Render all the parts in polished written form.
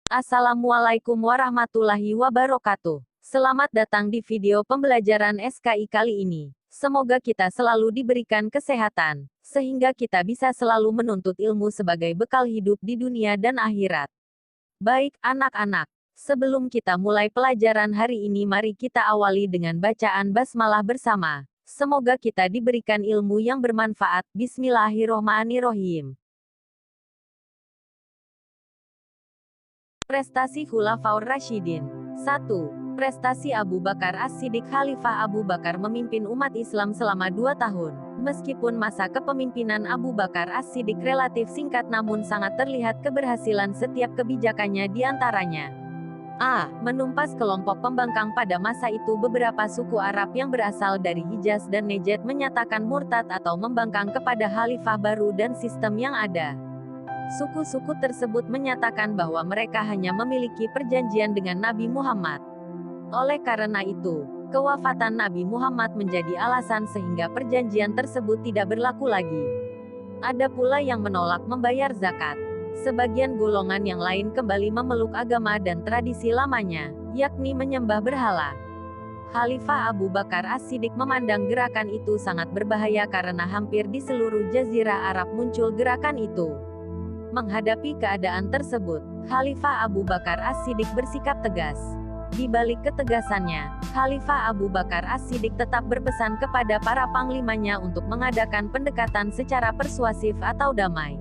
Assalamualaikum warahmatullahi wabarakatuh. Selamat datang di video pembelajaran SKI kali ini. Semoga kita selalu diberikan kesehatan, sehingga kita bisa selalu menuntut ilmu sebagai bekal hidup di dunia dan akhirat. Baik, anak-anak. Sebelum kita mulai pelajaran hari ini, mari kita awali dengan bacaan basmalah bersama. Semoga kita diberikan ilmu yang bermanfaat. Bismillahirrohmanirrohim. Prestasi Khulafaur Rasyidin. 1. Prestasi Abu Bakar As-Siddiq. Khalifah Abu Bakar memimpin umat Islam selama 2 tahun. Meskipun masa kepemimpinan Abu Bakar As-Siddiq relatif singkat, namun sangat terlihat keberhasilan setiap kebijakannya, di antaranya A. Menumpas kelompok pembangkang pada masa itu. Beberapa suku Arab yang berasal dari Hijaz dan Najd menyatakan murtad atau membangkang kepada khalifah baru dan sistem yang ada. Suku-suku tersebut menyatakan bahwa mereka hanya memiliki perjanjian dengan Nabi Muhammad. Oleh karena itu, kewafatan Nabi Muhammad menjadi alasan sehingga perjanjian tersebut tidak berlaku lagi. Ada pula yang menolak membayar zakat. Sebagian golongan yang lain kembali memeluk agama dan tradisi lamanya, yakni menyembah berhala. Khalifah Abu Bakar As-Siddiq memandang gerakan itu sangat berbahaya karena hampir di seluruh Jazirah Arab muncul gerakan itu. Menghadapi keadaan tersebut, Khalifah Abu Bakar As-Siddiq bersikap tegas. Di balik ketegasannya, Khalifah Abu Bakar As-Siddiq tetap berpesan kepada para panglimanya untuk mengadakan pendekatan secara persuasif atau damai.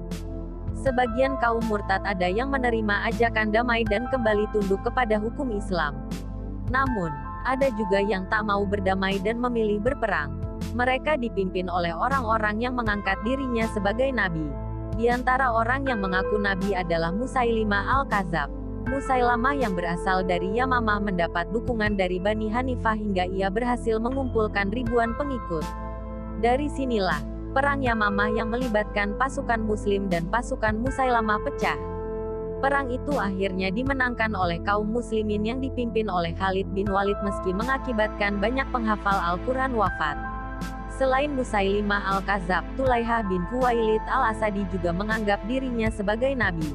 Sebagian kaum murtad ada yang menerima ajakan damai dan kembali tunduk kepada hukum Islam. Namun, ada juga yang tak mau berdamai dan memilih berperang. Mereka dipimpin oleh orang-orang yang mengangkat dirinya sebagai nabi. Di antara orang yang mengaku nabi adalah Musailimah Al-Kadzab. Musailamah yang berasal dari Yamamah mendapat dukungan dari Bani Hanifah hingga ia berhasil mengumpulkan ribuan pengikut. Dari sinilah, perang Yamamah yang melibatkan pasukan Muslim dan pasukan Musailamah pecah. Perang itu akhirnya dimenangkan oleh kaum Muslimin yang dipimpin oleh Khalid bin Walid, meski mengakibatkan banyak penghafal Al-Quran wafat. Selain Musailimah Al-Kadzab, Tulaihah bin Khuwailid Al-Asadi juga menganggap dirinya sebagai nabi.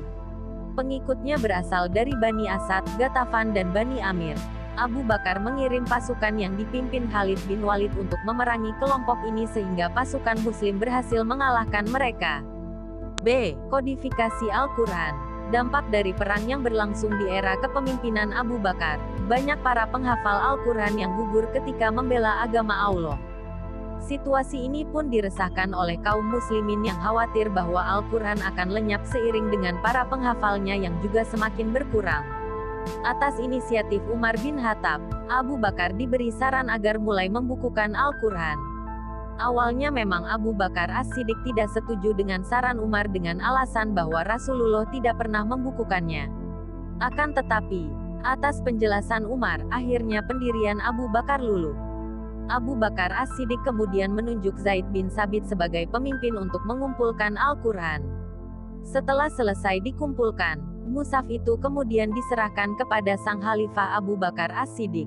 Pengikutnya berasal dari Bani Asad, Ghatafan dan Bani Amir. Abu Bakar mengirim pasukan yang dipimpin Khalid bin Walid untuk memerangi kelompok ini sehingga pasukan Muslim berhasil mengalahkan mereka. B. Kodifikasi Al-Quran. Dampak dari perang yang berlangsung di era kepemimpinan Abu Bakar, banyak para penghafal Al-Quran yang gugur ketika membela agama Allah. Situasi ini pun diresahkan oleh kaum muslimin yang khawatir bahwa Al-Quran akan lenyap seiring dengan para penghafalnya yang juga semakin berkurang. Atas inisiatif Umar bin Khattab, Abu Bakar diberi saran agar mulai membukukan Al-Quran. Awalnya memang Abu Bakar As-Siddiq tidak setuju dengan saran Umar dengan alasan bahwa Rasulullah tidak pernah membukukannya. Akan tetapi, atas penjelasan Umar, akhirnya pendirian Abu Bakar luluh. Abu Bakar As-Siddiq kemudian menunjuk Zaid bin Sabit sebagai pemimpin untuk mengumpulkan Al-Quran. Setelah selesai dikumpulkan, mushaf itu kemudian diserahkan kepada sang Khalifah Abu Bakar As-Siddiq.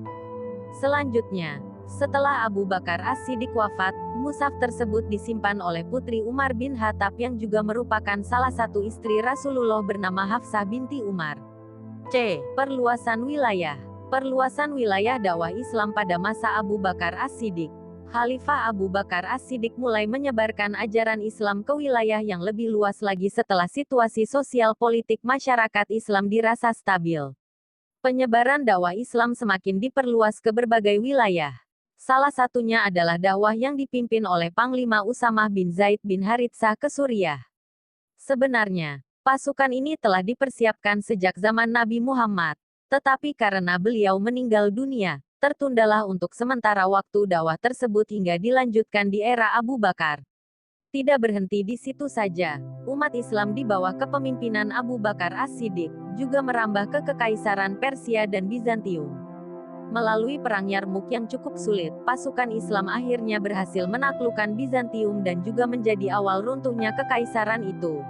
Selanjutnya, setelah Abu Bakar As-Siddiq wafat, mushaf tersebut disimpan oleh putri Umar bin Khattab yang juga merupakan salah satu istri Rasulullah bernama Hafsah binti Umar. C. Perluasan wilayah. Perluasan wilayah dakwah Islam pada masa Abu Bakar As-Siddiq. Khalifah Abu Bakar As-Siddiq mulai menyebarkan ajaran Islam ke wilayah yang lebih luas lagi setelah situasi sosial politik masyarakat Islam dirasa stabil. Penyebaran dakwah Islam semakin diperluas ke berbagai wilayah. Salah satunya adalah dakwah yang dipimpin oleh Panglima Usamah bin Zaid bin Haritsah ke Suriah. Sebenarnya, pasukan ini telah dipersiapkan sejak zaman Nabi Muhammad. Tetapi karena beliau meninggal dunia, tertundalah untuk sementara waktu dakwah tersebut hingga dilanjutkan di era Abu Bakar. Tidak berhenti di situ saja, umat Islam di bawah kepemimpinan Abu Bakar As-Siddiq juga merambah ke Kekaisaran Persia dan Bizantium. Melalui perang Yarmuk yang cukup sulit, pasukan Islam akhirnya berhasil menaklukkan Bizantium dan juga menjadi awal runtuhnya kekaisaran itu.